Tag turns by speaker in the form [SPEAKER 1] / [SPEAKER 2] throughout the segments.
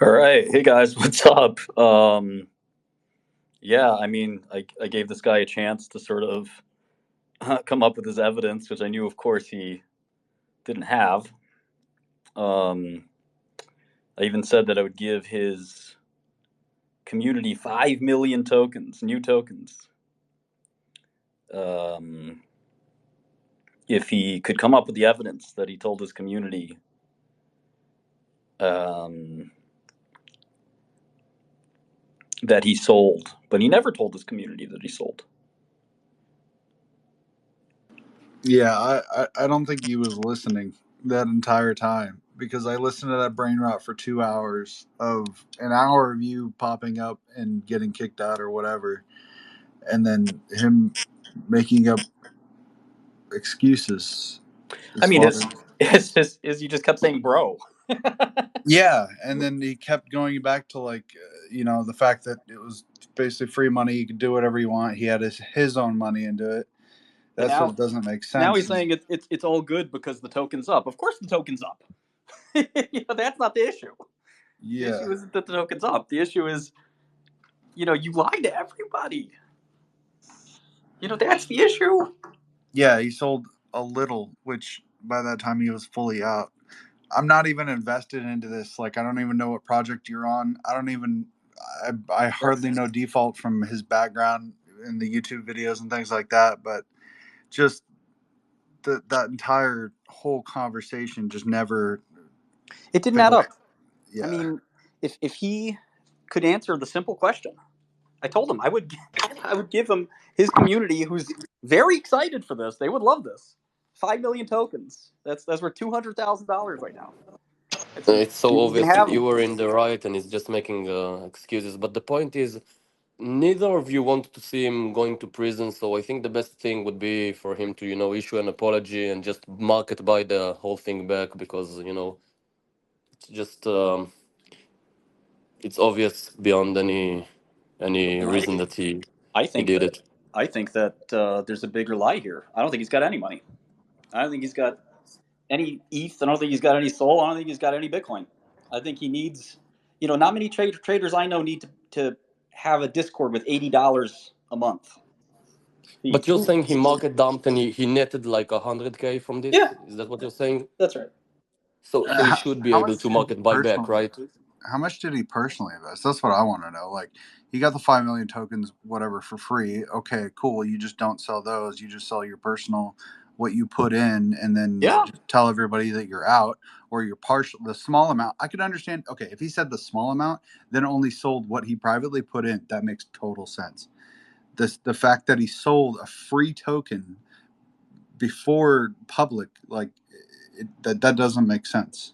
[SPEAKER 1] All right. Hey guys, what's up? Yeah, I gave this guy a chance to sort of come up with his evidence, which I knew, of course, he didn't have. Um, I even said that I would give his community 5 million tokens, new tokens, um, if he could come up with the evidence that he told his community um, that he sold. But he never told his community that he sold.
[SPEAKER 2] Yeah, I don't think he was listening that entire time because I listened to that brain rot for 2 hours of an hour of you popping up and getting kicked out or whatever, and then him making up excuses
[SPEAKER 1] I
[SPEAKER 2] as
[SPEAKER 1] mean,
[SPEAKER 2] far
[SPEAKER 1] his
[SPEAKER 2] as
[SPEAKER 1] his he just kept saying "bro."
[SPEAKER 2] yeah, and then he kept going back to the fact that it was basically free money. He could do whatever he want. He had his own money into it.
[SPEAKER 1] And
[SPEAKER 2] That's what doesn't make
[SPEAKER 1] now
[SPEAKER 2] sense.
[SPEAKER 1] he's saying it's all good because the token's up. Of course, the token's up. That's not the issue. The
[SPEAKER 2] Yeah,
[SPEAKER 1] issue isn't that the token's up. The issue is, you lied to everybody. That's the issue.
[SPEAKER 2] yeah, he sold a little, which by that time he was fully out. I'm not even invested into this. Like, I don't even know what project you're on. I don't even. I
[SPEAKER 1] That's
[SPEAKER 2] hardly know default from his background in the YouTube videos and things like that. But just that entire whole conversation just never
[SPEAKER 1] it didn't add
[SPEAKER 2] felt.
[SPEAKER 1] up. I
[SPEAKER 2] Yeah,
[SPEAKER 1] mean, if he could answer the simple question, I told him I would I would give him his community, who's very excited for this. They would love this. 5 million tokens. That's worth $200,000 right now. It's
[SPEAKER 3] It's so
[SPEAKER 1] you can
[SPEAKER 3] obvious
[SPEAKER 1] have
[SPEAKER 3] you
[SPEAKER 1] them.
[SPEAKER 3] were in the right and he's just making excuses. But the point is, neither of you want to see him going to prison. So I think the best thing would be for him to, issue an apology and just market by the whole thing back because, it's just it's obvious beyond any
[SPEAKER 1] No,
[SPEAKER 3] reason that
[SPEAKER 1] I
[SPEAKER 3] he
[SPEAKER 1] think
[SPEAKER 3] did
[SPEAKER 1] that
[SPEAKER 3] it.
[SPEAKER 1] there's a bigger lie here. I don't think he's got any money. I don't think he's got any ETH. I don't think he's got any Sol. I don't think he's got any Bitcoin. I think he needs, not many traders I know need to have a Discord with $80 a month.
[SPEAKER 3] But you're saying he market dumped and he netted like 100K from
[SPEAKER 1] Yeah,
[SPEAKER 3] this? Is that what you're saying?
[SPEAKER 1] that's right.
[SPEAKER 3] So he should be
[SPEAKER 2] how
[SPEAKER 3] able
[SPEAKER 2] much
[SPEAKER 3] to
[SPEAKER 2] did he
[SPEAKER 3] market buy back,
[SPEAKER 2] personally?
[SPEAKER 3] right?
[SPEAKER 2] How much did he personally invest? That's what I want to know. Like, he got the 5 million tokens, whatever, for free. Okay, cool. You just don't sell those. You just sell your personal, what you put in, and then
[SPEAKER 1] Yeah,
[SPEAKER 2] just tell everybody that you're out or you're partial. The small amount, I could understand. Okay, if he said the small amount, then only sold what he privately put in. That makes total sense. The fact that he sold a free token before public, like that doesn't make sense.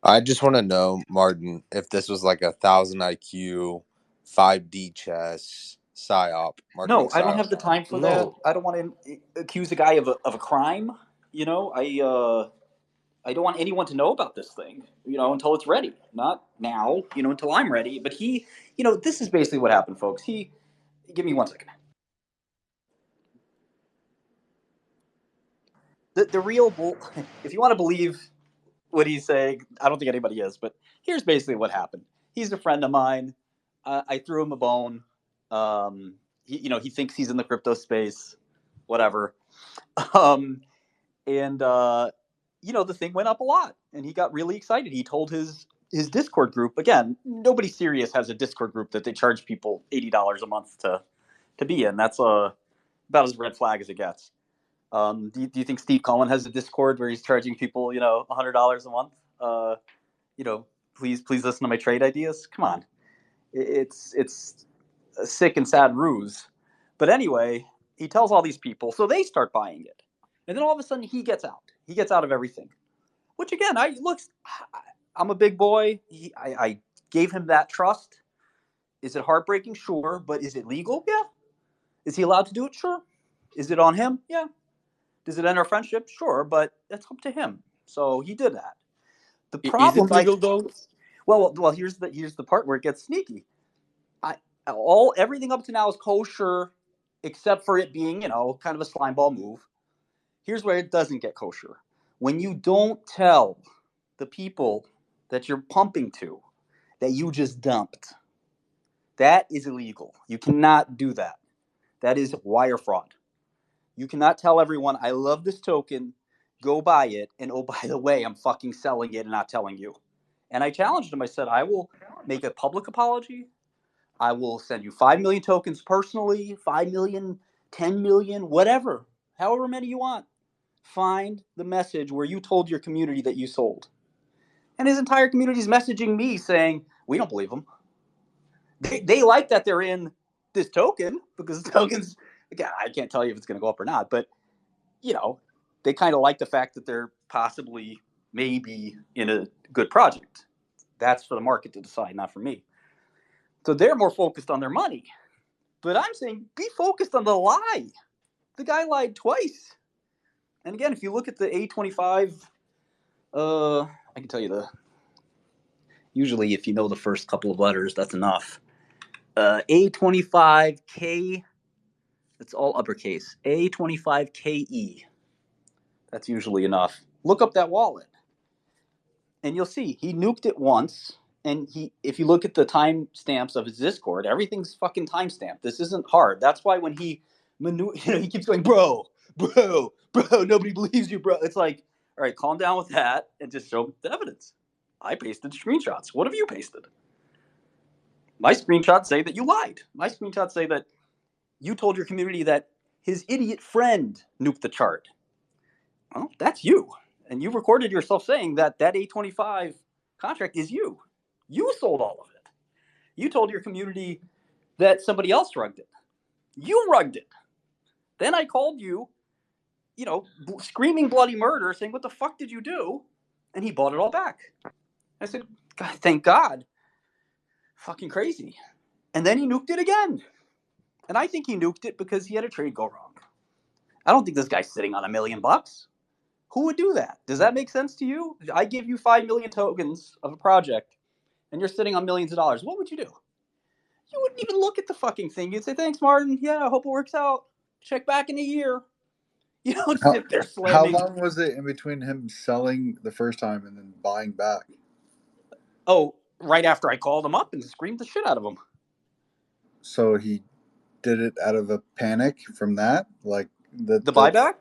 [SPEAKER 4] I just want to know, Martin, if this was like 1,000 IQ, 5D chess, psyop,
[SPEAKER 1] no,
[SPEAKER 4] marketing
[SPEAKER 1] I don't
[SPEAKER 4] psyop.
[SPEAKER 1] have the time for that.
[SPEAKER 3] No.
[SPEAKER 1] I don't want to accuse a guy of a crime. I don't want anyone to know about this thing, until it's ready. Not now, until I'm ready. But this is basically what happened, folks. Give me 1 second. The real bull. If you want to believe what he's saying, I don't think anybody is. But here's basically what happened. He's a friend of mine. I threw him a bone. He thinks he's in the crypto space, whatever. Um, and the thing went up a lot, and he got really excited. He told his Discord group, again, nobody serious has a Discord group that they charge people $80 a month to be in. That's about as red flag as it gets. Do you think Steve Cohen has a Discord where he's charging people, $100 a month? You know, please listen to my trade ideas. Come on, it's a sick and sad ruse. But anyway, he tells all these people, so they start buying it, and then all of a sudden he gets out. He gets out of everything. Which again, I'm a big boy. I gave him that trust. Is it heartbreaking? Sure, but is it legal? Yeah. Is he allowed to do it? Sure. Is it on him? Yeah. Does it end our friendship? Sure, but it's up to him. So he did that. The
[SPEAKER 3] Is
[SPEAKER 1] problem,
[SPEAKER 3] it legal though?
[SPEAKER 1] well, here's the part where it gets sneaky. Everything up to now is kosher, except for it being, kind of a slime ball move. Here's where it doesn't get kosher. When you don't tell the people that you're pumping to, that you just dumped, that is illegal. You cannot do that. That is wire fraud. You cannot tell everyone, I love this token, go buy it, and oh, by the way, I'm fucking selling it and not telling you. And I challenged him. I said, I will make a public apology. I will send you 5 million tokens personally, 5 million, 10 million, whatever, however many you want. Find the message where you told your community that you sold. And his entire community is messaging me saying, we don't believe them. They like that they're in this token because the tokens, again, I can't tell you if it's going to go up or not, but, you know, they kind of like the fact that they're possibly, maybe in a good project. That's for the market to decide, not for me. So they're more focused on their money. But I'm saying be focused on the lie. The guy lied twice. And again, if you look at the A25, I can tell you usually if you know the first couple of letters, that's enough. A25K, it's all uppercase. A25KE, that's usually enough. Look up that wallet. And you'll see he nuked it once. And if you look at the timestamps of his Discord, everything's fucking timestamped. This isn't hard. That's why when he keeps going, bro, nobody believes you, bro. It's like, all right, calm down with that and just show the evidence. I pasted screenshots. What have you pasted? My screenshots say that you lied. My screenshots say that you told your community that his idiot friend nuked the chart. Well, that's you. And you recorded yourself saying that A25 contract is you. You sold all of it. You told your community that somebody else rugged it. You rugged it. Then I called you, screaming bloody murder, saying, what the fuck did you do? And he bought it all back. I said, God, thank God. Fucking crazy. And then he nuked it again. And I think he nuked it because he had a trade go wrong. I don't think this guy's sitting on $1 million. Who would do that? Does that make sense to you? I give you 5 million tokens of a project and you're sitting on millions of dollars. What would you do? You wouldn't even look at the fucking thing. You'd say, thanks, Martin. Yeah, I hope it works out. Check back in a year. You don't sit there slamming.
[SPEAKER 2] How long was it in between him selling the first time and then buying back?
[SPEAKER 1] Oh, right after I called him up and screamed the shit out of him.
[SPEAKER 2] So he did it out of a panic from that? Like the
[SPEAKER 1] buyback?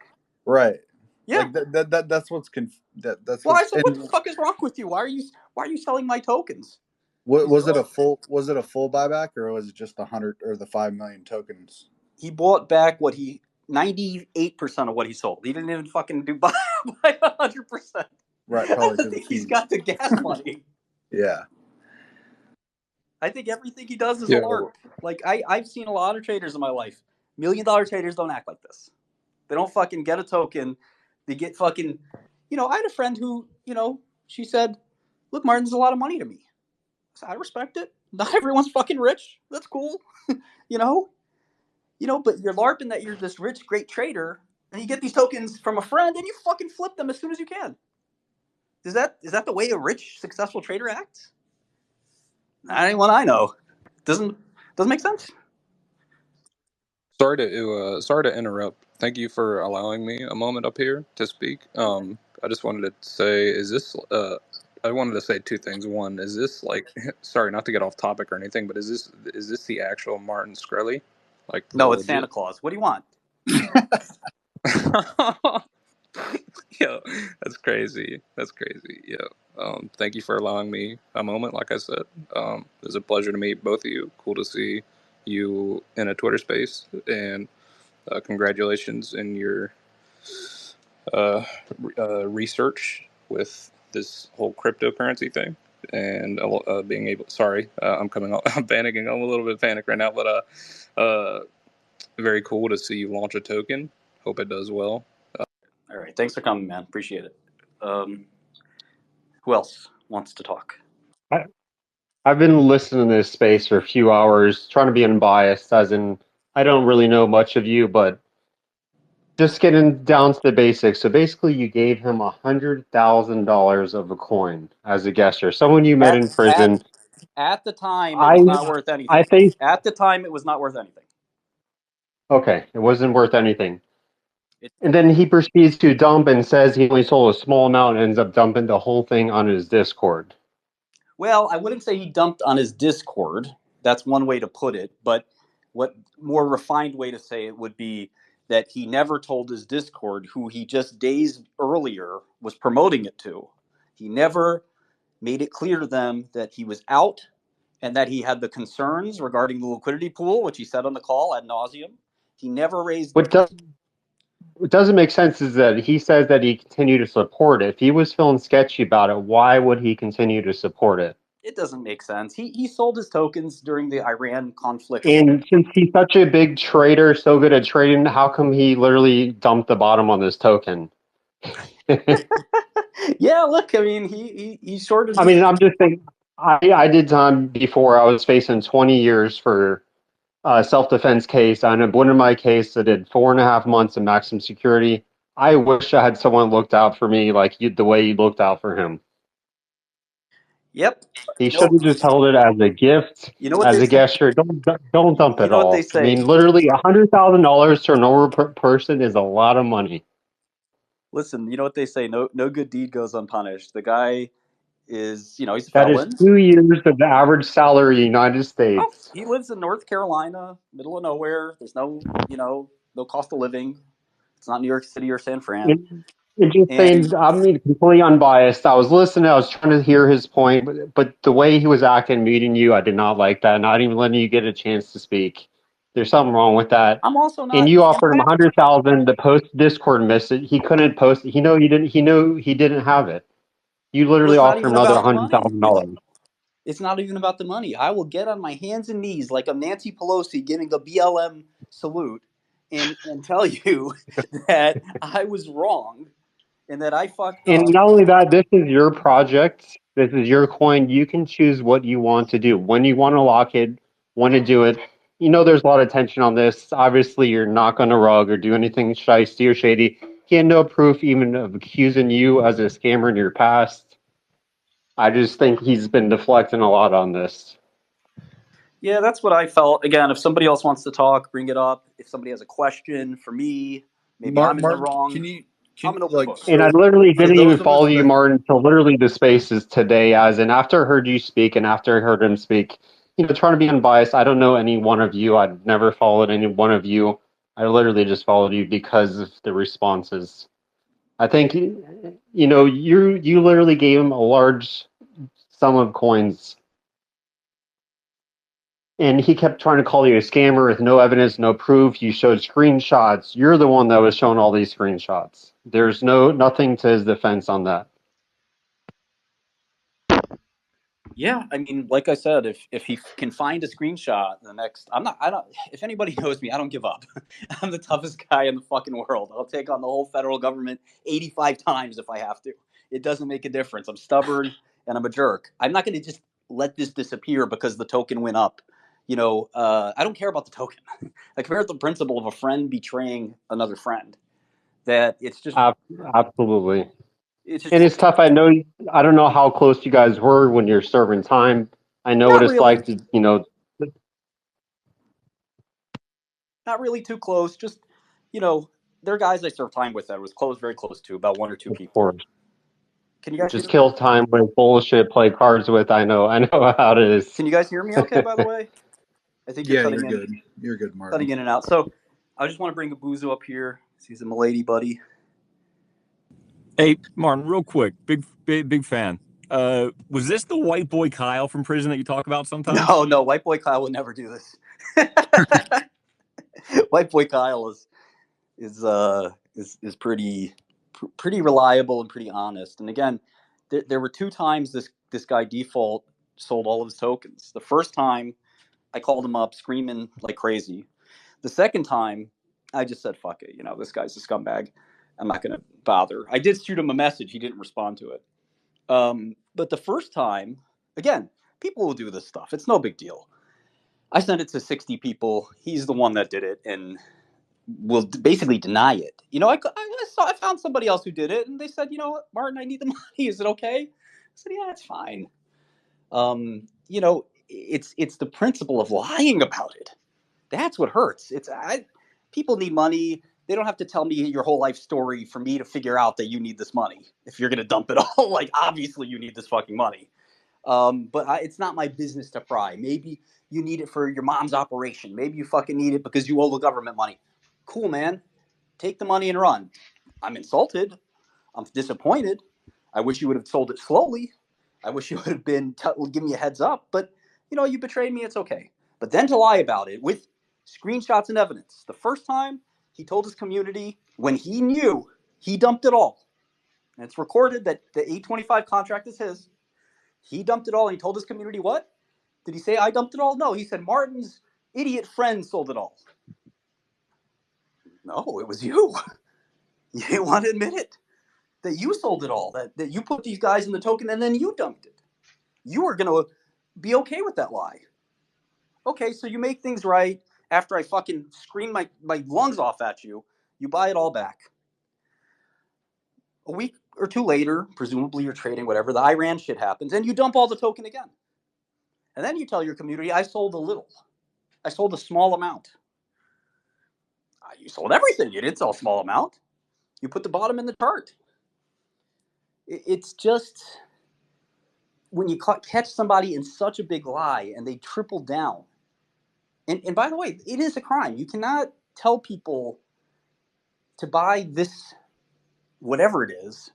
[SPEAKER 2] Right.
[SPEAKER 1] Yeah.
[SPEAKER 2] Like that's what's that's
[SPEAKER 1] well, I said, what the fuck is wrong with you? Why are you selling my tokens?
[SPEAKER 2] Was it a full buyback or was it just 100 or the 5 million tokens?
[SPEAKER 1] He bought back 98% of what he sold. He didn't even fucking buy 100%.
[SPEAKER 2] Right,
[SPEAKER 1] I
[SPEAKER 2] probably.
[SPEAKER 1] don't think he's got the gas money.
[SPEAKER 2] Yeah.
[SPEAKER 1] I think everything he does is a lark. Like I've seen a lot of traders in my life. $1 million traders don't act like this. They don't fucking get a token. They get fucking, I had a friend who, she said, look, Martin, there's a lot of money to me. So I respect it. Not everyone's fucking rich. That's cool. But you're LARPing that you're this rich, great trader, and you get these tokens from a friend and you fucking flip them as soon as you can. Is that the way a rich, successful trader acts? Not anyone I know. Doesn't make sense.
[SPEAKER 5] Sorry to interrupt. Thank you for allowing me a moment up here to speak. I just wanted to say, I wanted to say two things. One, is this sorry, not to get off topic or anything, but is this the actual Martin Shkreli?
[SPEAKER 1] No, it's Santa Claus. What do you want?
[SPEAKER 5] Yo, that's crazy. Yeah. Thank you for allowing me a moment. Like I said, it was a pleasure to meet both of you. Cool to see you in a Twitter space, and congratulations in your research with this whole cryptocurrency thing, and being able. Sorry, I'm panicking. I'm a little bit panicked right now, but very cool to see you launch a token. Hope it does well.
[SPEAKER 1] All right, thanks for coming, man. Appreciate it. Who else wants to talk?
[SPEAKER 6] I've been listening to this space for a few hours, trying to be unbiased, as in I don't really know much of you, but just getting down to the basics. So basically, you gave him $100,000 of a coin as a gesture. Someone you met in prison.
[SPEAKER 1] At the time, it was not worth anything.
[SPEAKER 6] I think
[SPEAKER 1] at the time it was not worth anything.
[SPEAKER 6] Okay, it wasn't worth anything. And then he proceeds to dump and says he only sold a small amount and ends up dumping the whole thing on his Discord.
[SPEAKER 1] Well, I wouldn't say he dumped on his Discord. That's one way to put it. But what more refined way to say it would be that he never told his Discord, who he just days earlier was promoting it to. He never made it clear to them that he was out and that he had the concerns regarding the liquidity pool, which he said on the call ad nauseum. He never raised.
[SPEAKER 6] What doesn't make sense is that he says that he continued to support it. If he was feeling sketchy about it, why would he continue to support it?
[SPEAKER 1] It doesn't make sense. He sold his tokens during the Iran conflict.
[SPEAKER 6] And since he's such a big trader, so good at trading, how come he literally dumped the bottom on this token?
[SPEAKER 1] Yeah, look, I mean, he shorted.
[SPEAKER 6] I mean, I'm just thinking, I did time before I was facing 20 years for self-defense case. I ended up winning my case. I did 4.5 months in maximum security. I wish I had someone looked out for me like the way you looked out for him.
[SPEAKER 1] Yep.
[SPEAKER 6] He should have just held it as a gift,
[SPEAKER 1] You know what
[SPEAKER 6] as
[SPEAKER 1] they
[SPEAKER 6] a
[SPEAKER 1] say?
[SPEAKER 6] gesture. Don't dump
[SPEAKER 1] You
[SPEAKER 6] it
[SPEAKER 1] know what they
[SPEAKER 6] all. I
[SPEAKER 1] say?
[SPEAKER 6] mean, literally $100,000 to a normal person is a lot of money.
[SPEAKER 1] Listen, you know what they say? No good deed goes unpunished. The guy is, he's a
[SPEAKER 6] That is
[SPEAKER 1] felon.
[SPEAKER 6] 2 years of the average salary in the United
[SPEAKER 1] Oh,
[SPEAKER 6] States.
[SPEAKER 1] he lives in North Carolina, middle of nowhere. There's no cost of living. It's not New York City or San Fran.
[SPEAKER 6] It just
[SPEAKER 1] And
[SPEAKER 6] saying, I mean, completely unbiased. I was listening. I was trying to hear his point, but the way he was acting, meeting you, I did not like that. Not even letting you get a chance to speak. There's something wrong with that.
[SPEAKER 1] I'm also
[SPEAKER 6] And
[SPEAKER 1] not.
[SPEAKER 6] you offered him 100,000 to post Discord message. He couldn't post it. He know you didn't. He knew he didn't have it. You
[SPEAKER 1] Well,
[SPEAKER 6] literally
[SPEAKER 1] it's not
[SPEAKER 6] offered him
[SPEAKER 1] even
[SPEAKER 6] another
[SPEAKER 1] about the money.
[SPEAKER 6] $100,000.
[SPEAKER 1] It's not even about the money. I will get on my hands and knees like a Nancy Pelosi giving a BLM salute and tell you that I was wrong and that I fucked
[SPEAKER 6] And
[SPEAKER 1] up.
[SPEAKER 6] not only that, this is your project. This is your coin. You can choose what you want to do. When you want to lock it, when to do it. You know there's a lot of tension on this. Obviously, you're not going to rug or do anything shiesty or shady. He had no proof even of accusing you as a scammer in your past. I just think he's been deflecting a lot on this.
[SPEAKER 1] Yeah, that's what I felt. Again, if somebody else wants to talk, bring it up. If somebody has a question for me, maybe I'm in the
[SPEAKER 2] Martin,
[SPEAKER 1] wrong. I'm an open
[SPEAKER 2] like,
[SPEAKER 1] book.
[SPEAKER 6] And I
[SPEAKER 2] so
[SPEAKER 6] literally
[SPEAKER 2] for
[SPEAKER 6] didn't even
[SPEAKER 2] those of us
[SPEAKER 6] follow you,
[SPEAKER 2] that
[SPEAKER 6] Martin, until literally the spaces today. As in, after I heard you speak and after I heard him speak, trying to be unbiased. I don't know any one of you. I've never followed any one of you. I literally just followed you because of the responses. I think, you literally gave him a large sum of coins, and he kept trying to call you a scammer with no evidence, no proof. You showed screenshots. You're the one that was showing all these screenshots. There's nothing to his defense on that.
[SPEAKER 1] Yeah, I mean, like I said, if he can find a screenshot, I don't. If anybody knows me, I don't give up. I'm the toughest guy in the fucking world. I'll take on the whole federal government 85 times if I have to. It doesn't make a difference. I'm stubborn and I'm a jerk. I'm not going to just let this disappear because the token went up. I don't care about the token. I compare it to the principle of a friend betraying another friend. That
[SPEAKER 6] Absolutely.
[SPEAKER 1] it's just
[SPEAKER 6] And it's tough. I don't know how close you guys were when you're serving time. I know what
[SPEAKER 1] not
[SPEAKER 6] it's
[SPEAKER 1] really,
[SPEAKER 6] like to,
[SPEAKER 1] not really too close. Just you know, there are guys I served time with that was close, very close to, about one or two
[SPEAKER 6] of
[SPEAKER 1] people.
[SPEAKER 6] course,
[SPEAKER 1] Can you guys
[SPEAKER 6] just
[SPEAKER 1] hear?
[SPEAKER 6] kill time with bullshit, play cards with. I know how it is.
[SPEAKER 1] Can you guys hear me? Okay. By the way, I think you're
[SPEAKER 2] yeah, you're
[SPEAKER 1] cutting in,
[SPEAKER 2] good. You're good, Martin.
[SPEAKER 1] cutting in and out. So I just want to bring Abuzu up here. He's a milady buddy.
[SPEAKER 7] Hey, Martin, real quick, big fan. Was this the white boy Kyle from prison that you talk about sometimes?
[SPEAKER 1] No, white boy Kyle would never do this. White boy Kyle is pretty reliable and pretty honest. And again, there were two times this guy default sold all of his tokens. The first time I called him up screaming like crazy. The second time I just said fuck it. This guy's a scumbag. I'm not gonna bother. I did shoot him a message. He didn't respond to it. But the first time, again, people will do this stuff. It's no big deal. I sent it to 60 people. He's the one that did it and will basically deny it. I found somebody else who did it, and they said, you know what, Martin, I need the money. Is it okay? I said, yeah, it's fine. It's the principle of lying about it. That's what hurts. People need money. They don't have to tell me your whole life story for me to figure out that you need this money. If you're gonna dump it all, like obviously you need this fucking money. But it's not my business to pry. Maybe you need it for your mom's operation. Maybe you fucking need it because you owe the government money. Cool, man. Take the money and run. I'm insulted. I'm disappointed. I wish you would have sold it slowly. I wish you would have been give me a heads up. But you betrayed me. It's okay. But then to lie about it with screenshots and evidence. The first time he told his community when he knew he dumped it all. And it's recorded that the 825 contract is his. He dumped it all, and he told his community what? Did he say I dumped it all? No, he said Martin's idiot friend sold it all. No, it was you. You didn't want to admit it. That you sold it all. That you put these guys in the token and then you dumped it. You were going to be okay with that lie. Okay, so you make things right after I fucking scream my lungs off at you. You buy it all back. A week or two later, presumably you're trading whatever, the Iran shit happens, and you dump all the token again. And then you tell your community, I sold a little. I sold a small amount. You sold everything. You didn't sell a small amount. You put the bottom in the chart. It's just when you catch somebody in such a big lie and they triple down. And by the way, it is a crime. You cannot tell people to buy this, whatever it is,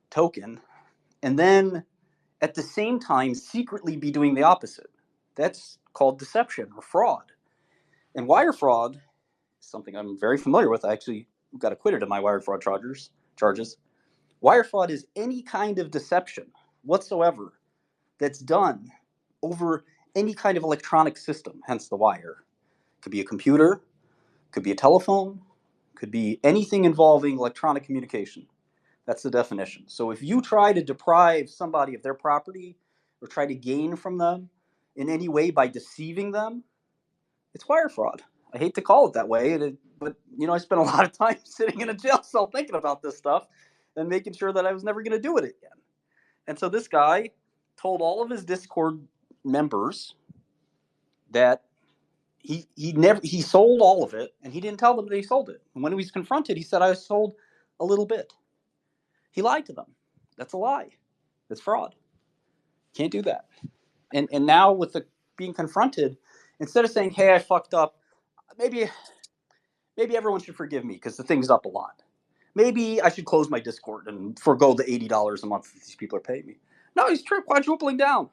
[SPEAKER 1] token, and then at the same time secretly be doing the opposite. That's called deception or fraud. And wire fraud is something I'm very familiar with. I actually got acquitted of my wire fraud charges. Wire fraud is any kind of deception whatsoever that's done over any kind of electronic system, hence the wire. Could be a computer, could be a telephone, could be anything involving electronic communication. That's the definition. So if you try to deprive somebody of their property or try to gain from them in any way by deceiving them, it's wire fraud. I hate to call it that way, but I spent a lot of time sitting in a jail cell thinking about this stuff and making sure that I was never going to do it again. And so this guy told all of his Discord members that he sold all of it, and he didn't tell them that he sold it. And when he was confronted, he said, I sold a little bit. He lied to them. That's a lie. That's fraud. Can't do that. And now with being confronted, instead of saying, hey, I fucked up, maybe everyone should forgive me because the thing's up a lot. Maybe I should close my Discord and forego the $80 a month that these people are paying me. No, he's quadrupling down.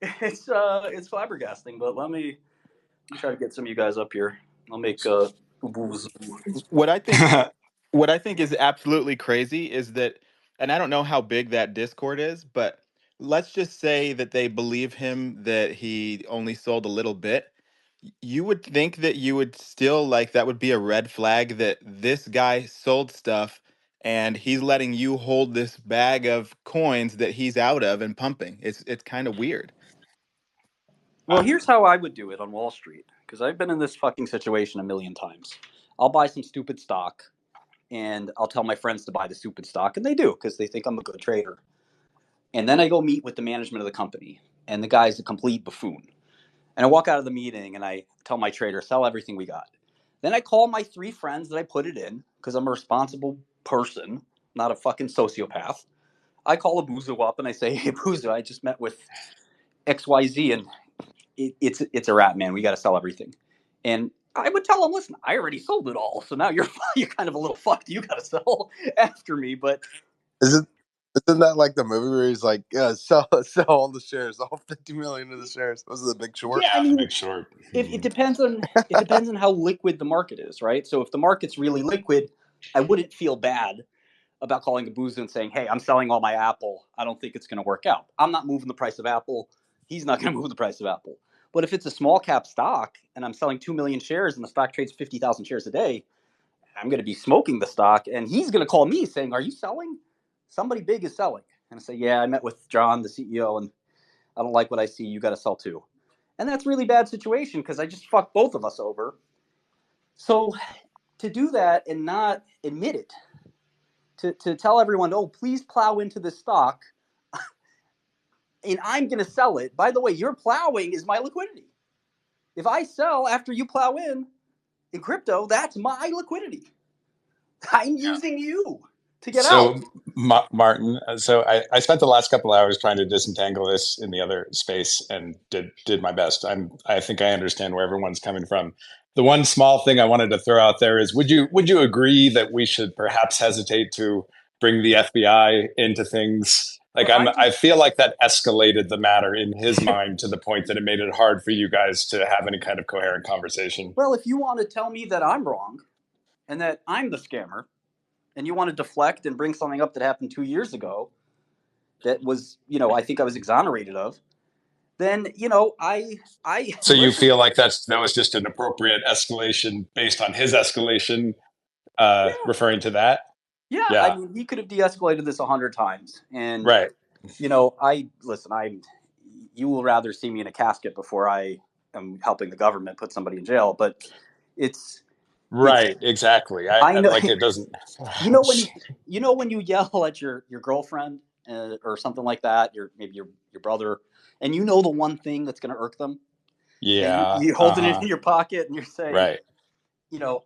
[SPEAKER 1] It's flabbergasting, but let me try to get some of you guys up here. I'll make
[SPEAKER 8] what I think what I think is absolutely crazy is that, and I don't know how big that Discord is, but let's just say that they believe him that he only sold a little bit. You would think that you would still like that would be a red flag that this guy sold stuff and he's letting you hold this bag of coins that he's out of and pumping. It's kind of weird.
[SPEAKER 1] Well, here's how I would do it on Wall Street, because I've been in this fucking situation a million times. I'll buy some stupid stock, and I'll tell my friends to buy the stupid stock, and they do, because they think I'm a good trader. And then I go meet with the management of the company, and the guy's a complete buffoon. And I walk out of the meeting, and I tell my trader, sell everything we got. Then I call my 3 friends that I put it in, because I'm a responsible person, not a fucking sociopath. I call a Buzu up, and I say, hey, Buzu, I just met with XYZ, and it's a wrap, man. We got to sell everything. And I would tell him, listen, I already sold it all, so now you're kind of a little fucked. You got to sell after me. But
[SPEAKER 4] isn't that like the movie where he's like, yeah, sell all the shares, all 50 million of the shares? Was it The Big Short?
[SPEAKER 1] Yeah, I mean,
[SPEAKER 9] Big Short.
[SPEAKER 1] it depends on how liquid the market is, right? So if the market's really liquid, I wouldn't feel bad about calling a Buzu and saying, hey, I'm selling all my Apple. I don't think it's going to work out. I'm not moving the price of Apple. He's not going to move the price of Apple. But if it's a small cap stock and I'm selling 2 million shares and the stock trades 50,000 shares a day, I'm going to be smoking the stock. And he's going to call me saying, are you selling? Somebody big is selling. And I say, yeah, I met with John, the CEO, and I don't like what I see. You got to sell too. And that's a really bad situation because I just fucked both of us over. So to do that and not admit it, to tell everyone, oh, please plow into this stock, and I'm going to sell it. By the way, your plowing is my liquidity. If I sell after you plow in crypto, that's my liquidity. I'm using you. to get out.
[SPEAKER 9] So, Martin, so I spent the last couple hours trying to disentangle this in the other space and did my best. I think I understand where everyone's coming from. The one small thing I wanted to throw out there is would you agree that we should perhaps hesitate to bring the FBI into things? Like I feel like that escalated the matter in his mind to the point that it made it hard for you guys to have any kind of coherent conversation.
[SPEAKER 1] Well, if you want to tell me that I'm wrong and that I'm the scammer, and you want to deflect and bring something up that happened 2 years ago that was, I think I was exonerated of, then,
[SPEAKER 9] So you
[SPEAKER 1] listen.
[SPEAKER 9] feel like that was just an appropriate escalation based on his escalation,
[SPEAKER 1] Yeah.
[SPEAKER 9] referring to that?
[SPEAKER 1] Yeah, I
[SPEAKER 9] Yeah.
[SPEAKER 1] mean, he could have de-escalated this 100 times, and
[SPEAKER 9] Right.
[SPEAKER 1] you will rather see me in a casket before I am helping the government put somebody in jail, but it's
[SPEAKER 9] Right. Exactly.
[SPEAKER 1] I know.
[SPEAKER 9] Like it doesn't.
[SPEAKER 1] When you yell at your girlfriend or something like that, maybe your brother, and the one thing that's going to irk them, and
[SPEAKER 9] Yeah.
[SPEAKER 1] you holding it in your pocket, and you're saying,
[SPEAKER 9] Right.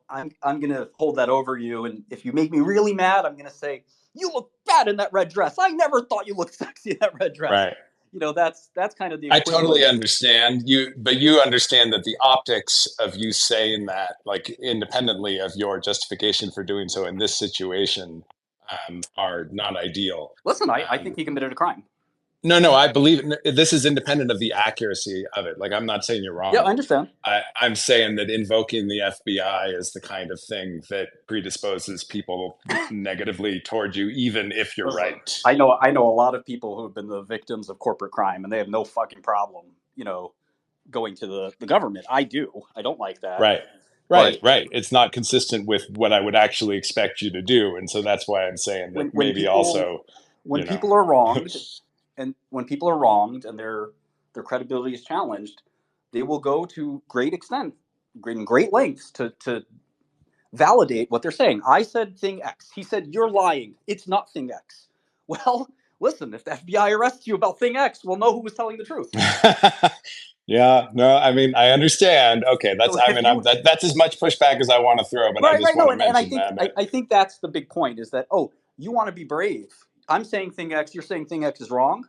[SPEAKER 1] I'm going to hold that over you, and if you make me really mad, I'm going to say, you look bad in that red dress. I never thought you looked sexy in that red dress.
[SPEAKER 9] Right.
[SPEAKER 1] That's kind of the
[SPEAKER 9] I
[SPEAKER 1] equivalent.
[SPEAKER 9] totally understand you, but you understand that the optics of you saying that, like independently of your justification for doing so in this situation, are not ideal.
[SPEAKER 1] Listen, I think he committed a crime.
[SPEAKER 9] No, I believe this is independent of the accuracy of it. Like, I'm not saying you're wrong.
[SPEAKER 1] Yeah, I understand.
[SPEAKER 9] I'm saying that invoking the FBI is the kind of thing that predisposes people negatively toward you, even if you're right.
[SPEAKER 1] I know a lot of people who have been the victims of corporate crime, and they have no fucking problem, going to the government. I do. I don't like that.
[SPEAKER 9] Right. It's not consistent with what I would actually expect you to do, and so that's why I'm saying that
[SPEAKER 1] when people are wronged, and when people are wronged and their credibility is challenged, they will go to great lengths to validate what they're saying. I said thing X. He said you're lying. It's not thing X. Well, listen, if the FBI arrests you about thing X, we'll know who was telling the truth.
[SPEAKER 9] Yeah, no, I mean, I understand. Okay, that's that's as much pushback as I want to throw, but I just want to mention that.
[SPEAKER 1] I think that's the big point is that, you want to be brave. I'm saying thing X, you're saying thing X is wrong.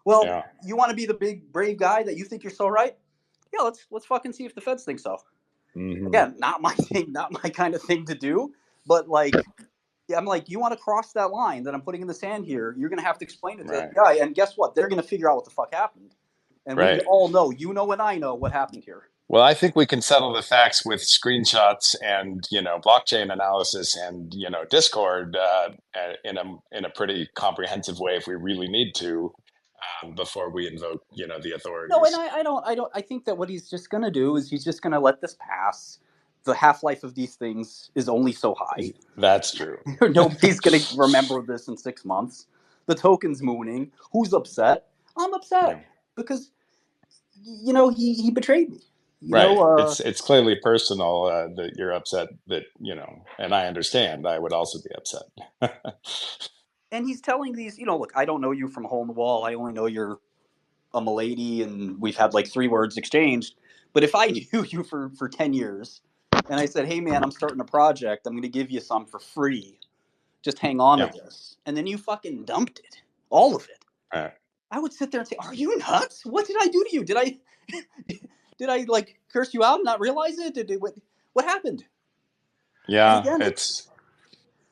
[SPEAKER 1] Well, you want to be the big brave guy that you think you're so right? Yeah, let's fucking see if the feds think so.
[SPEAKER 9] Mm-hmm.
[SPEAKER 1] Again, not my thing, not my kind of thing to do, but I'm like, you want to cross that line that I'm putting in the sand here, you're going to have to explain it to the guy, and guess what? They're going to figure out what the fuck happened. And we all know, and I know what happened here.
[SPEAKER 9] Well, I think we can settle the facts with screenshots and blockchain analysis and Discord in a pretty comprehensive way if we really need to, before we invoke the authorities.
[SPEAKER 1] No, and I don't. I think that what he's just going to do is he's just going to let this pass. The half-life of these things is only so high.
[SPEAKER 9] That's true.
[SPEAKER 1] Nobody's going to remember this in 6 months. The token's mooning. Who's upset? I'm upset because he betrayed me.
[SPEAKER 9] It's clearly personal that you're upset that and I understand. I would also be upset.
[SPEAKER 1] And he's telling these, look, I don't know you from a hole in the wall. I only know you're a milady, and we've had like 3 words exchanged. But if I knew you for 10 years, and I said, hey man, I'm starting a project, I'm going to give you some for free. Just hang on to this. And then you fucking dumped it, all of it. I would sit there and say, are you nuts? What did I do to you? Did I like curse you out and not realize it? What happened?
[SPEAKER 9] Yeah,
[SPEAKER 1] again,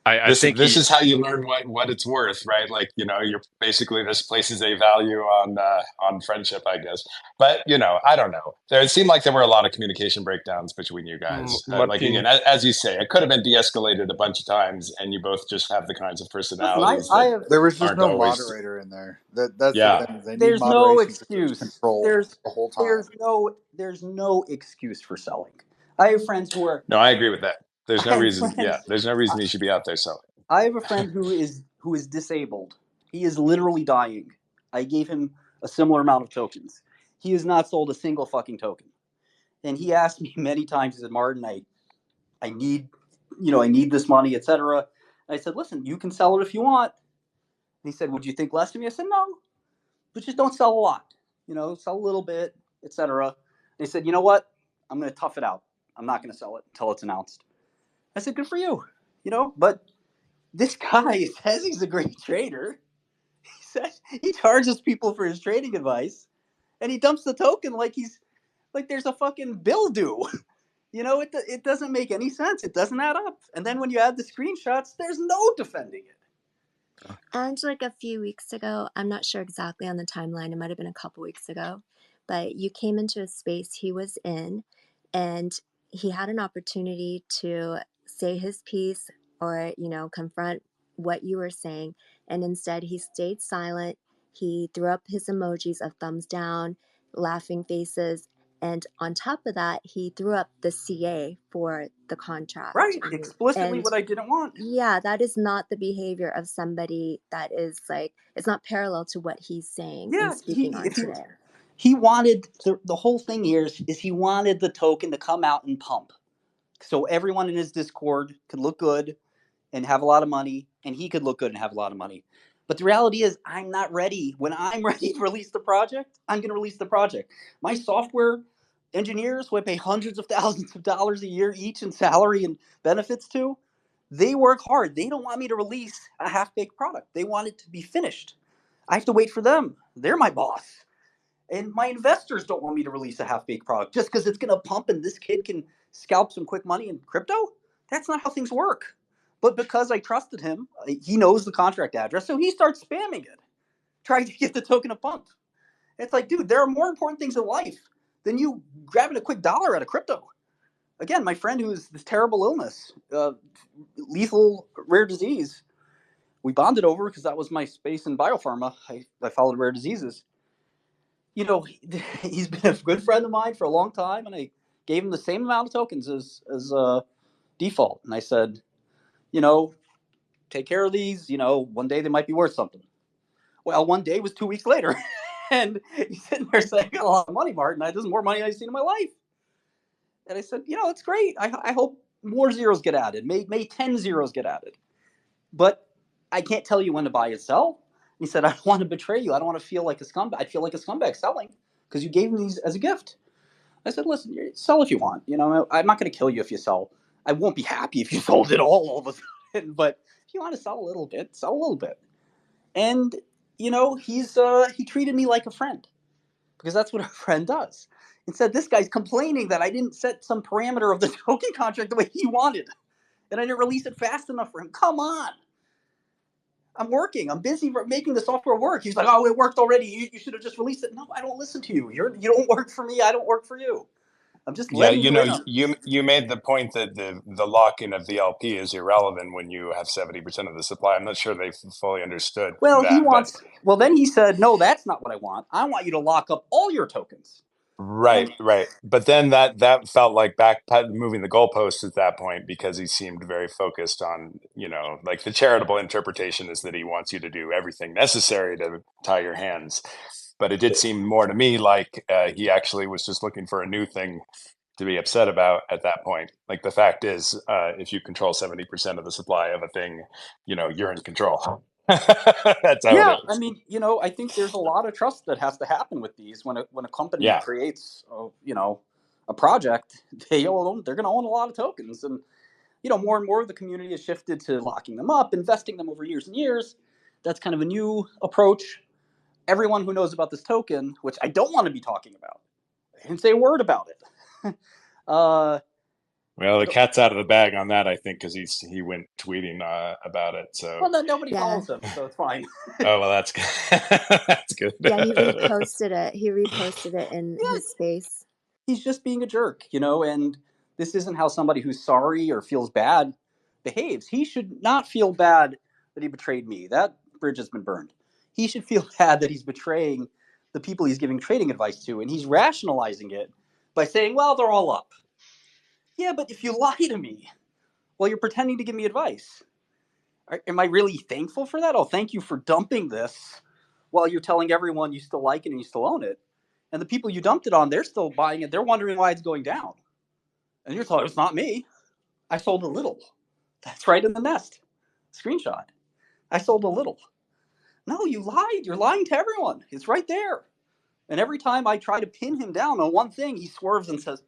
[SPEAKER 9] I think this is how you learn what it's worth, right? Like, you're basically, this places a value on friendship, I guess. But, I don't know. It seemed like there were a lot of communication breakdowns between you guys. Like, again, as you say, it could have been de-escalated a bunch of times, and you both just have the kinds of personalities.
[SPEAKER 2] There was just no moderator in there. That's the thing. They
[SPEAKER 1] there's
[SPEAKER 2] need
[SPEAKER 1] no
[SPEAKER 2] moderation
[SPEAKER 1] excuse.
[SPEAKER 2] control the whole time.
[SPEAKER 1] There's no excuse for selling. I have friends who are.
[SPEAKER 9] No, I agree with that. There's no reason. There's no reason he should be out there selling.
[SPEAKER 1] I have a friend who is disabled. He is literally dying. I gave him a similar amount of tokens. He has not sold a single fucking token. And he asked me many times, he said, Martin, I need this money, etc. I said, listen, you can sell it if you want. And he said, would you think less of me? I said, no, but just don't sell a lot. Sell a little bit, etc. And he said, you know what? I'm going to tough it out. I'm not going to sell it until it's announced. I said, good for you. But This guy says he's a great trader. He says he charges people for his trading advice, and he dumps the token like there's a fucking bill due. It doesn't make any sense. It doesn't add up. And then when you add the screenshots, there's no defending it.
[SPEAKER 10] And like a few weeks ago, I'm not sure exactly on the timeline, it might have been a couple weeks ago, but you came into a space he was in, and he had an opportunity to say his piece or, confront what you were saying. And instead, he stayed silent. He threw up his emojis of thumbs down, laughing faces. And on top of that, he threw up the CA for the contract.
[SPEAKER 1] Right. Explicitly
[SPEAKER 10] And
[SPEAKER 1] what I didn't want.
[SPEAKER 10] yeah, that is not the behavior of somebody that is like, it's not parallel to what he's saying and speaking on today.
[SPEAKER 1] He wanted the whole thing here is he wanted the token to come out and pump. So everyone in his Discord could look good and have a lot of money, and he could look good and have a lot of money. But the reality is, I'm not ready. When I'm ready to release the project, I'm going to release the project. My software engineers, who I pay hundreds of thousands of dollars a year each in salary and benefits to, they work hard. They don't want me to release a half-baked product. They want it to be finished. I have to wait for them. They're my boss. And my investors don't want me to release a half-baked product just because it's going to pump and this kid can scalp some quick money in crypto. That's not how things work. But because I trusted him, he knows the contract address, so he starts spamming it, trying to get the token to pump. It's like, dude, there are more important things in life than you grabbing a quick dollar out of crypto. Again, my friend who has this terrible illness, lethal rare disease, we bonded over because that was my space in biopharma. I followed rare diseases. He's been a good friend of mine for a long time, and I gave him the same amount of tokens as default. And I said, take care of these. One day they might be worth something. Well, one day was 2 weeks later, and he's sitting there saying, I got a lot of money, Martin. This is more money I've seen in my life. And I said, it's great. I hope more zeros get added. May 10 zeros get added. But I can't tell you when to buy and sell. He said, I don't want to betray you. I don't want to feel like a scumbag. I feel like a scumbag selling because you gave me these as a gift. I said, listen, sell if you want. I'm not going to kill you if you sell. I won't be happy if you sold it all of a sudden. But if you want to sell a little bit, sell a little bit. And, he treated me like a friend because that's what a friend does. Instead, this guy's complaining that I didn't set some parameter of the token contract the way he wanted. And I didn't release it fast enough for him. Come on. I'm working. I'm busy making the software work. He's like, oh, it worked already. You should have just released it. No, I don't listen to you. You don't work for me. I don't work for you. I'm just letting you in.
[SPEAKER 9] You made the point that the lock-in of the LP is irrelevant when you have 70% of the supply. I'm not sure they fully understood.
[SPEAKER 1] Well,
[SPEAKER 9] that,
[SPEAKER 1] then he said, no, that's not what I want. I want you to lock up all your tokens.
[SPEAKER 9] Right. But then that felt like moving the goalposts at that point because he seemed very focused on, like the charitable interpretation is that he wants you to do everything necessary to tie your hands. But it did seem more to me like he actually was just looking for a new thing to be upset about at that point. Like the fact is, if you control 70% of the supply of a thing, you're in control. That's how it is.
[SPEAKER 1] I mean, I think there's a lot of trust that has to happen with these when a company creates, a project. They're going to own a lot of tokens, and more and more of the community has shifted to locking them up, investing them over years and years. That's kind of a new approach. Everyone who knows about this token, which I don't want to be talking about, I didn't say a word about it.
[SPEAKER 9] Well, the cat's out of the bag on that, I think, because he went tweeting about it. So
[SPEAKER 1] well, nobody follows him, so it's fine.
[SPEAKER 9] Oh well, that's good. That's good.
[SPEAKER 10] Yeah, he reposted it. He reposted it in his space.
[SPEAKER 1] He's just being a jerk, and this isn't how somebody who's sorry or feels bad behaves. He should not feel bad that he betrayed me. That bridge has been burned. He should feel bad that he's betraying the people he's giving trading advice to, and he's rationalizing it by saying, well, they're all up. Yeah, but if you lie to me while you're pretending to give me advice, am I really thankful for that? Oh, thank you for dumping this while you're telling everyone you still like it and you still own it. And the people you dumped it on, they're still buying it. They're wondering why it's going down. And you're thought, it's not me. I sold a little. That's right in the nest. Screenshot. I sold a little. No, you lied. You're lying to everyone. It's right there. And every time I try to pin him down on one thing, he swerves and says,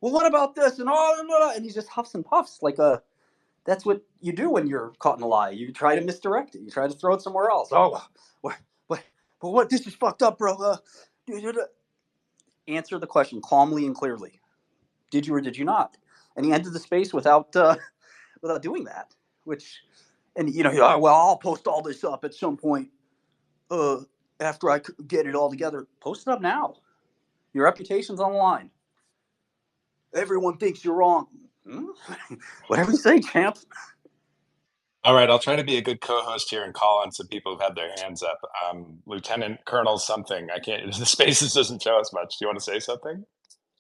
[SPEAKER 1] well, what about this? And he just huffs and puffs like a That's what you do when you're caught in a lie. You try to misdirect it. You try to throw it somewhere else. Oh, what? This is fucked up, bro. Answer the question calmly and clearly. Did you or did you not? And he ended the space without doing that. Which, and well, I'll post all this up at some point after I get it all together. Post it up now. Your reputation's on the line. Everyone thinks you're wrong. Whatever you say, champ.
[SPEAKER 9] All right, I'll try to be a good co-host here and call on some people who've had their hands up. Lieutenant Colonel something. I can't. The spaces doesn't show us much. Do you want to say something?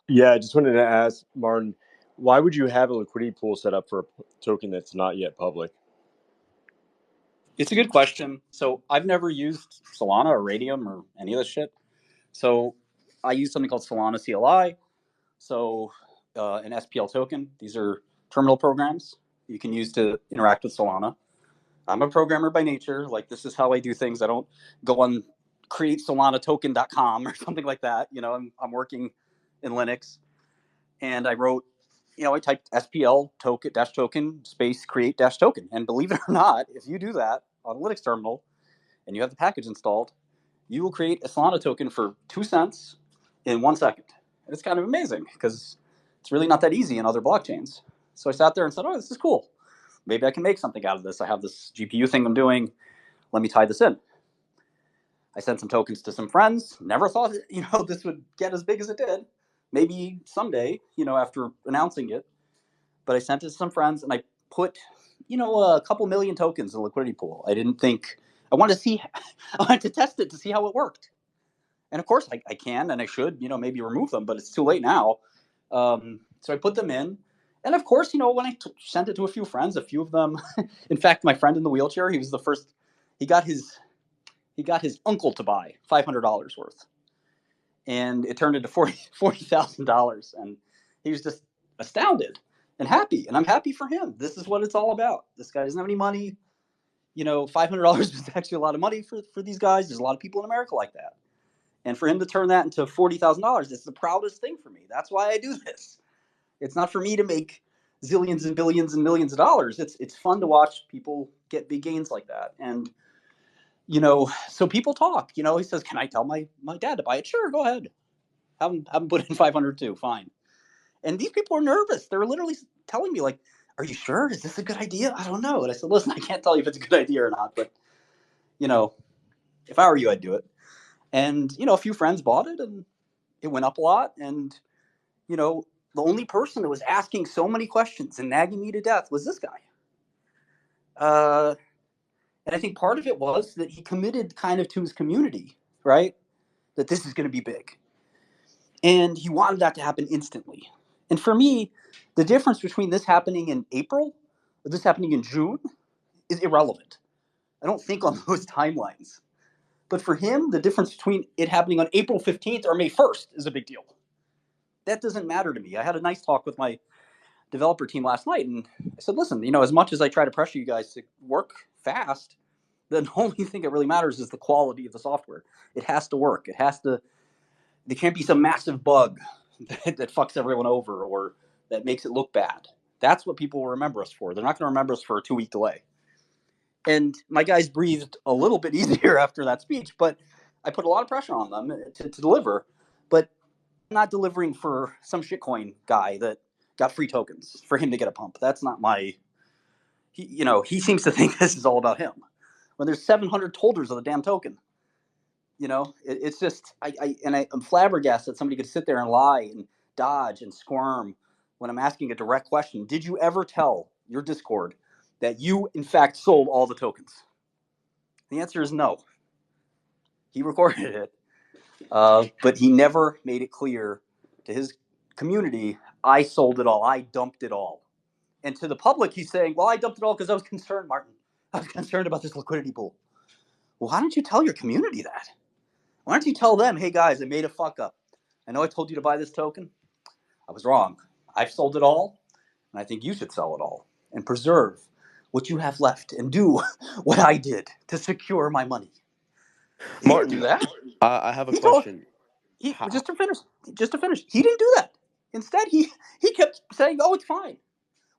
[SPEAKER 11] Yeah, I just wanted to ask Martin, why would you have a liquidity pool set up for a token that's not yet public?
[SPEAKER 1] It's a good question. So I've never used Solana or Radium or any of this shit. So I use something called Solana CLI. So an SPL token. These are terminal programs you can use to interact with Solana. I'm a programmer by nature. Like, this is how I do things. I don't go on createsolanatoken.com or something like that. I'm working in Linux, and I wrote, I typed SPL token space create token. And believe it or not, if you do that on a Linux terminal and you have the package installed, you will create a Solana token for 2 cents in 1 second. And it's kind of amazing because it's really not that easy in other blockchains. So I sat there and said, oh, this is cool. Maybe I can make something out of this. I have this GPU thing I'm doing. Let me tie this in. I sent some tokens to some friends. Never thought this would get as big as it did. Maybe someday, after announcing it. But I sent it to some friends, and I put, a couple million tokens in the liquidity pool. I didn't think I wanted to see. I wanted to test it to see how it worked. And of course, I can and I should, maybe remove them, but it's too late now. So I put them in. And of course, when I sent it to a few friends, a few of them, in fact, my friend in the wheelchair, he was the first. He got his uncle to buy $500 worth, and it turned into $40,000, and he was just astounded and happy, and I'm happy for him. This is what it's all about. This guy doesn't have any money. $500 is actually a lot of money for these guys. There's a lot of people in America like that, and for him to turn that into $40,000, it's the proudest thing for me. That's why I do this. It's not for me to make zillions and billions and millions of dollars. It's fun to watch people get big gains like that. And so people talk. He says, "Can I tell my dad to buy it?" Sure, go ahead. Have him put in 500 too. Fine. And these people are nervous. They're literally telling me, like, "Are you sure? Is this a good idea?" I don't know. And I said, "Listen, I can't tell you if it's a good idea or not, but if I were you, I'd do it." And a few friends bought it, and it went up a lot. And the only person that was asking so many questions and nagging me to death was this guy. And I think part of it was that he committed kind of to his community, right? That this is going to be big. And he wanted that to happen instantly. And for me, the difference between this happening in April or this happening in June is irrelevant. I don't think on those timelines. But for him, the difference between it happening on April 15th or May 1st is a big deal. That doesn't matter to me. I had a nice talk with my developer team last night, and I said, listen, as much as I try to pressure you guys to work fast, the only thing that really matters is the quality of the software. It has to work. There can't be some massive bug that fucks everyone over or that makes it look bad. That's what people will remember us for. They're not going to remember us for a 2-week delay. And my guys breathed a little bit easier after that speech, but I put a lot of pressure on them to deliver. But I'm not delivering for some shitcoin guy that got free tokens for him to get a pump. That's not my. He seems to think this is all about him. When there's 700 holders of the damn token, it's just I'm flabbergasted that somebody could sit there and lie and dodge and squirm when I'm asking a direct question. Did you ever tell your Discord that you in fact sold all the tokens? The answer is no. He recorded it, but he never made it clear to his community, I sold it all, I dumped it all. And to the public, he's saying, well, I dumped it all because I was concerned, Martin. I was concerned about this liquidity pool. Well, why don't you tell your community that? Why don't you tell them, hey, guys, I made a fuck up. I know I told you to buy this token. I was wrong. I've sold it all, and I think you should sell it all and preserve what you have left and do what I did to secure my money. He didn't do that.
[SPEAKER 3] I have a question.
[SPEAKER 1] Just to finish, he didn't do that. Instead, he kept saying, oh, it's fine.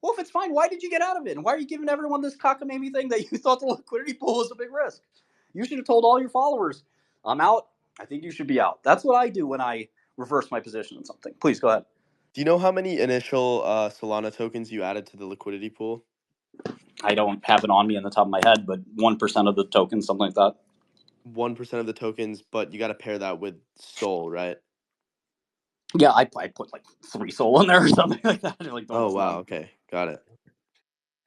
[SPEAKER 1] Well, if it's fine, why did you get out of it? And why are you giving everyone this cockamamie thing that you thought the liquidity pool was a big risk? You should have told all your followers, I'm out. I think you should be out. That's what I do when I reverse my position on something. Please go ahead.
[SPEAKER 12] Do you know how many initial Solana tokens you added to the liquidity pool?
[SPEAKER 1] I don't have it on me on the top of my head, but 1% of the tokens, something like that.
[SPEAKER 12] 1% of the tokens, but you got to pair that with Sol, right?
[SPEAKER 1] Yeah, I put like 3 Sol in there or something like that. Like,
[SPEAKER 12] oh, wow. Okay. Got it.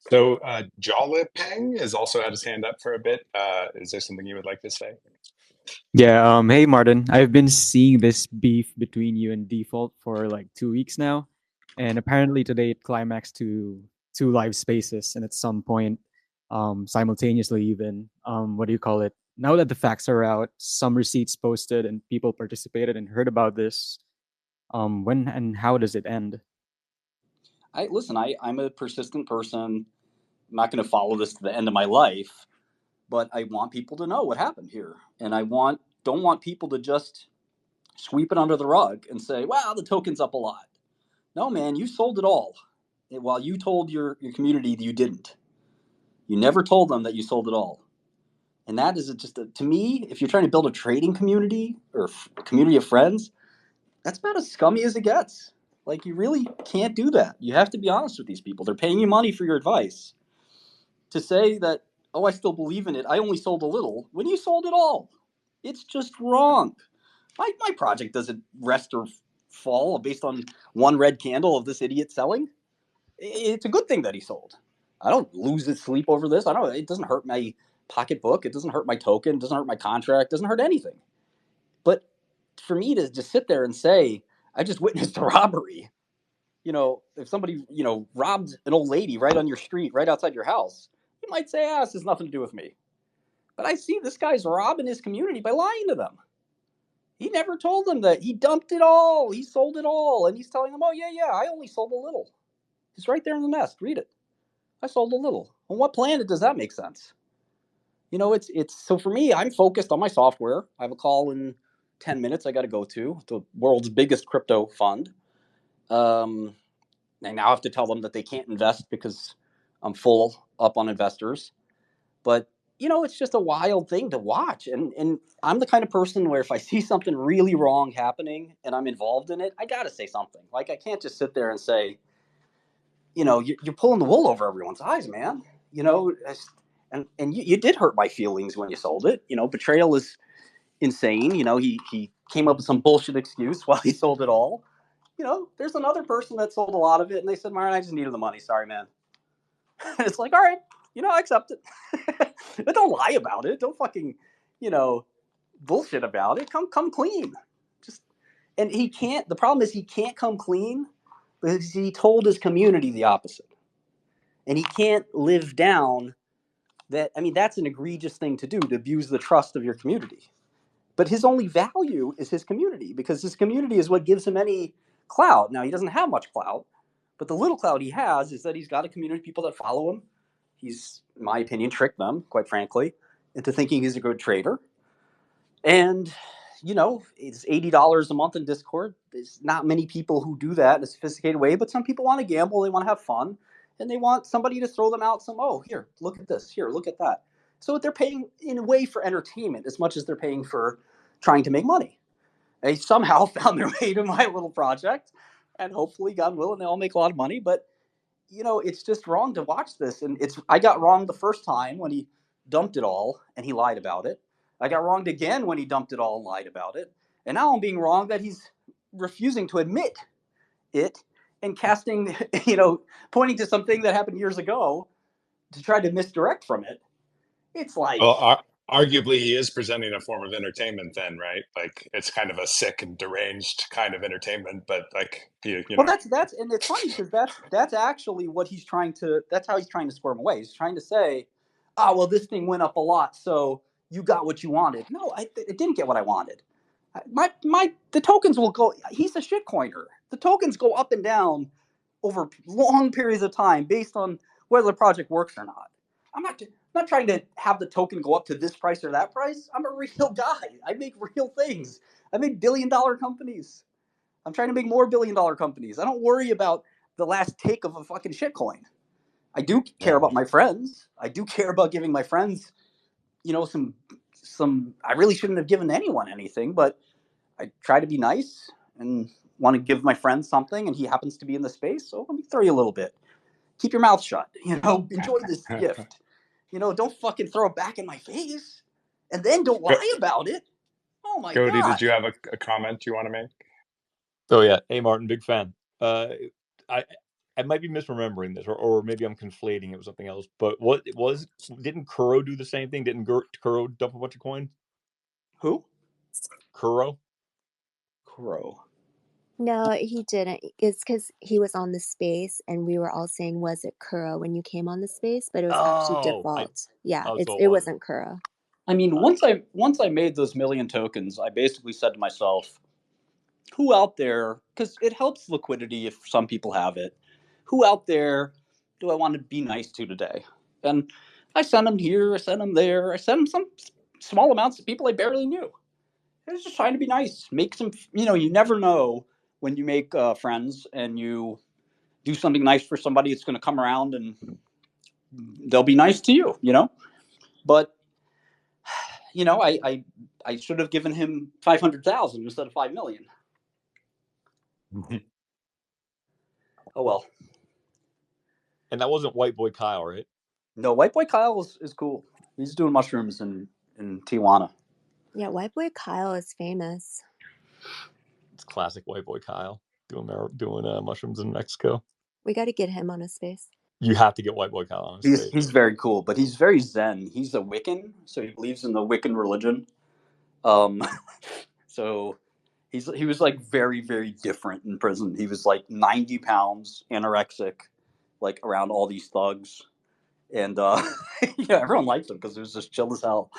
[SPEAKER 9] So Jolipeng has also had his hand up for a bit. Is there something you would like to say?
[SPEAKER 13] Yeah, hey Martin. I've been seeing this beef between you and Default for like 2 weeks now. And apparently today it climaxed to 2 live spaces and at some point, simultaneously even, what do you call it? Now that the facts are out, some receipts posted and people participated and heard about this. When and how does it end?
[SPEAKER 1] I'm a persistent person. I'm not going to follow this to the end of my life, but I want people to know what happened here. And don't want people to just sweep it under the rug and say, wow, the token's up a lot. No, man, you sold it all. While you told your community that you didn't. You never told them that you sold it all. And that is just, to me, if you're trying to build a trading community or a community of friends, that's about as scummy as it gets. Like, you really can't do that. You have to be honest with these people. They're paying you money for your advice. To say that, oh, I still believe in it, I only sold a little, when you sold it all. It's just wrong. My project doesn't rest or fall based on one red candle of this idiot selling. It's a good thing that he sold. I don't lose sleep over this. It doesn't hurt my pocketbook. It doesn't hurt my token. It doesn't hurt my contract. It doesn't hurt anything. But for me to just sit there and say, I just witnessed a robbery. If somebody, robbed an old lady right on your street, right outside your house, you might say, this has nothing to do with me. But I see this guy's robbing his community by lying to them. He never told them that he dumped it all. He sold it all. And he's telling them, oh, yeah, I only sold a little. It's right there in the nest. Read it. I sold a little. On what planet does that make sense? It's so for me, I'm focused on my software. I have a call in 10 minutes I got to go to the world's biggest crypto fund. I now have to tell them that they can't invest because I'm full up on investors. But, it's just a wild thing to watch. And I'm the kind of person where if I see something really wrong happening and I'm involved in it, I got to say something. Like, I can't just sit there and say, you're pulling the wool over everyone's eyes, man. And you did hurt my feelings when you sold it. Betrayal is insane. He came up with some bullshit excuse while he sold it all. There's another person that sold a lot of it, and they said, Myron, I just needed the money. Sorry, man. It's like, all right, I accept it. But don't lie about it. Don't fucking, bullshit about it. Come clean. And he can't. The problem is he can't come clean because he told his community the opposite, and he can't live down that. I mean, that's an egregious thing to do, to abuse the trust of your community. But his only value is his community, because his community is what gives him any clout. Now, he doesn't have much clout, but the little clout he has is that he's got a community of people that follow him. He's, in my opinion, tricked them, quite frankly, into thinking he's a good trader. And, it's $80 a month in Discord. There's not many people who do that in a sophisticated way, but some people want to gamble, they want to have fun, and they want somebody to throw them out some, oh, here, look at this, here, look at that. So they're paying in a way for entertainment as much as they're paying for trying to make money. They somehow found their way to my little project, and hopefully, God willing, they all make a lot of money. But it's just wrong to watch this. And I got wrong the first time when he dumped it all and he lied about it. I got wronged again when he dumped it all and lied about it. And now I'm being wrong that he's refusing to admit it and casting, pointing to something that happened years ago to try to misdirect from it. It's like,
[SPEAKER 9] Well, arguably, he is presenting a form of entertainment then, right? Like, it's kind of a sick and deranged kind of entertainment, but like,
[SPEAKER 1] well, that's and it's funny because that's actually what he's trying to. That's how he's trying to squirm away. He's trying to say, "Oh, well, this thing went up a lot, so you got what you wanted." No, I didn't get what I wanted. The tokens will go. He's a shitcoiner. The tokens go up and down over long periods of time based on whether the project works or not. I'm not trying to have the token go up to this price or that price. I'm a real guy. I make real things. I make billion-dollar companies. I'm trying to make more billion-dollar companies. I don't worry about the last take of a fucking shitcoin. I do care about my friends. I do care about giving my friends, some. I really shouldn't have given anyone anything, but I try to be nice and want to give my friend something, and he happens to be in the space, so let me throw you a little bit. Keep your mouth shut. Enjoy this gift. Don't fucking throw it back in my face, and then don't lie about it. Oh my
[SPEAKER 9] Cody,
[SPEAKER 1] god!
[SPEAKER 9] did you have a comment you want to make?
[SPEAKER 7] Oh yeah, hey Martin, big fan. I might be misremembering this, or maybe I'm conflating it with something else. But didn't Kuro do the same thing? Didn't Kuro dump a bunch of coins?
[SPEAKER 1] Who?
[SPEAKER 7] Kuro.
[SPEAKER 10] No, he didn't. It's because he was on the space, and we were all saying, "Was it Kuro when you came on the space?" But it was actually default. It wasn't Kuro.
[SPEAKER 1] I mean, once I made those million tokens, I basically said to myself, who out there, because it helps liquidity if some people have it, who out there do I want to be nice to today? And I sent them here, I sent them there, I sent them some small amounts to people I barely knew. I was just trying to be nice, make some, you never know when you make friends and you do something nice for somebody, it's going to come around and they'll be nice to you, But I should have given him 500,000 instead of 5 million. Oh well.
[SPEAKER 7] And that wasn't White Boy Kyle, right?
[SPEAKER 1] No, White Boy Kyle is cool. He's doing mushrooms in Tijuana.
[SPEAKER 10] Yeah, White Boy Kyle is famous.
[SPEAKER 7] It's classic White Boy Kyle doing mushrooms in Mexico.
[SPEAKER 10] We got to get him on a space.
[SPEAKER 7] You have to get White Boy Kyle on a space.
[SPEAKER 1] He's very cool, but he's very zen. He's a Wiccan, so he believes in the Wiccan religion. So he was like very, very different in prison. He was like 90 pounds, anorexic, like around all these thugs. And everyone liked him because he was just chill as hell.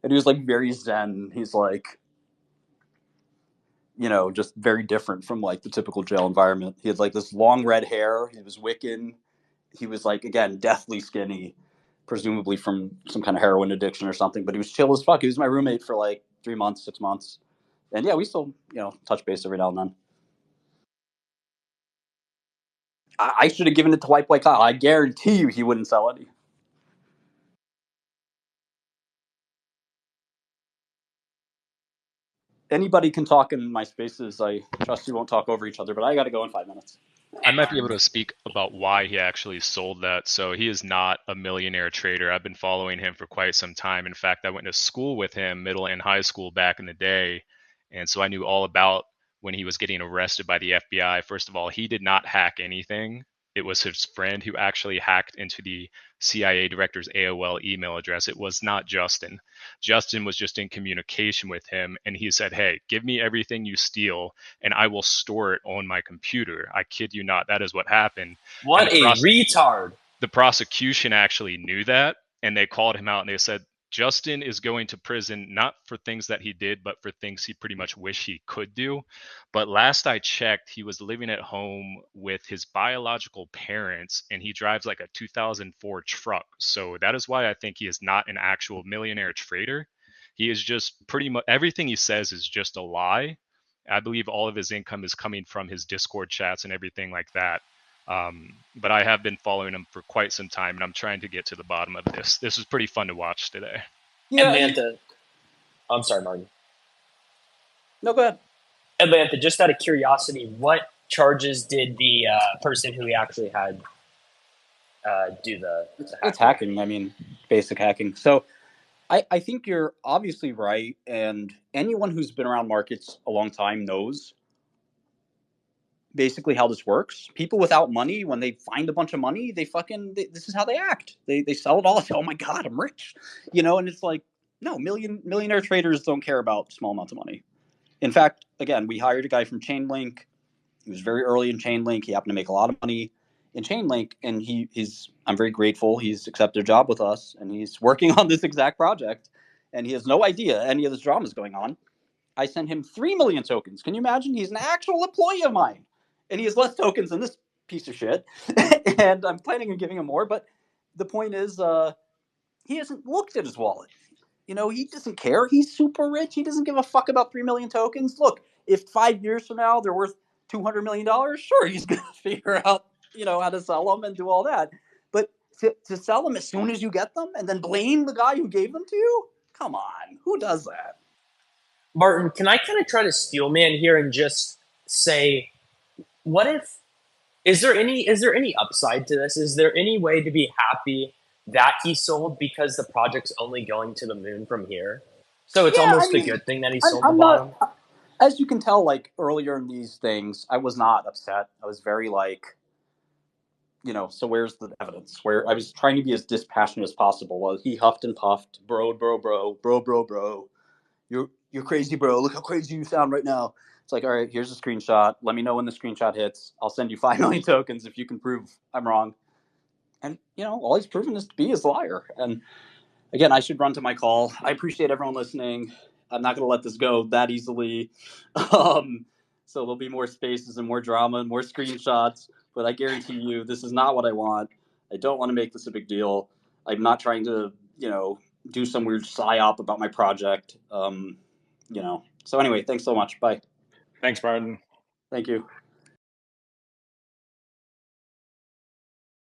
[SPEAKER 1] And he was like very zen. He's like, just very different from like the typical jail environment. He had like this long red hair. He was Wiccan. He was like, again, deathly skinny, presumably from some kind of heroin addiction or something. But he was chill as fuck. He was my roommate for like 3 months, 6 months. And yeah, we still, touch base every now and then. I should have given it to White Boy Kyle. I guarantee you he wouldn't sell any. Anybody can talk in my spaces. I trust you won't talk over each other, but I got to go in 5 minutes.
[SPEAKER 14] I might be able to speak about why he actually sold that. So he is not a millionaire trader. I've been following him for quite some time. In fact, I went to school with him, middle and high school back in the day. And so I knew all about when he was getting arrested by the FBI. First of all, he did not hack anything. It was his friend who actually hacked into the CIA director's AOL email address. It was not Justin. Justin was just in communication with him, and he said, "Hey, give me everything you steal, and I will store it on my computer." I kid you not. That is what happened.
[SPEAKER 15] What a retard.
[SPEAKER 14] The prosecution actually knew that, and they called him out, and they said, Justin is going to prison not for things that he did, but for things he pretty much wish he could do. But last I checked, he was living at home with his biological parents, and he drives like a 2004 truck. So that is why I think he is not an actual millionaire trader. He is just pretty much everything he says is just a lie. I believe all of his income is coming from his Discord chats and everything like that. But I have been following him for quite some time, and I'm trying to get to the bottom of this. This was pretty fun to watch today.
[SPEAKER 15] Yeah, Atlanta. I'm sorry, Martin.
[SPEAKER 1] No, go ahead.
[SPEAKER 15] Atlanta, just out of curiosity, what charges did the person who he actually had do the
[SPEAKER 1] It's hacking. I mean, basic hacking. So I think you're obviously right, and anyone who's been around markets a long time knows basically how this works. People without money, when they find a bunch of money, this is how they act. They sell it all. Say, oh my god, I'm rich, and it's like, no, millionaire traders don't care about small amounts of money. In fact, again, we hired a guy from Chainlink. He was very early in Chainlink. He happened to make a lot of money in Chainlink, and I'm very grateful he's accepted a job with us, and he's working on this exact project, and he has no idea any of this drama is going on. I sent him 3 million tokens. Can you imagine? He's an actual employee of mine, and he has less tokens than this piece of shit. And I'm planning on giving him more, but the point is, he hasn't looked at his wallet. He doesn't care. He's super rich. He doesn't give a fuck about 3 million tokens. Look, if 5 years from now they're worth $200 million, sure, he's going to figure out how to sell them and do all that. But to sell them as soon as you get them and then blame the guy who gave them to you? Come on, who does that?
[SPEAKER 15] Martin, can I kind of try to steel man here and just say, what if is there any upside to this? Is there any way to be happy that he sold because the project's only going to the moon from here? So it's
[SPEAKER 1] Yeah, I
[SPEAKER 15] almost a
[SPEAKER 1] mean,
[SPEAKER 15] good thing that he sold the
[SPEAKER 1] I'm
[SPEAKER 15] bottom.
[SPEAKER 1] not. As you can tell, like earlier in these things, I was not upset. I was very like, so where's the evidence? Where I was trying to be as dispassionate as possible. While he huffed and puffed, bro. You're crazy, bro. Look how crazy you sound right now. It's like, all right, here's a screenshot. Let me know when the screenshot hits. I'll send you 5 million tokens if you can prove I'm wrong. And all he's proven is to be is a liar. And again, I should run to my call. I appreciate everyone listening. I'm not going to let this go that easily. So there'll be more spaces and more drama and more screenshots. But I guarantee you, this is not what I want. I don't want to make this a big deal. I'm not trying to, do some weird psyop about my project. So anyway, thanks so much. Bye.
[SPEAKER 9] Thanks, Martin.
[SPEAKER 1] Thank you.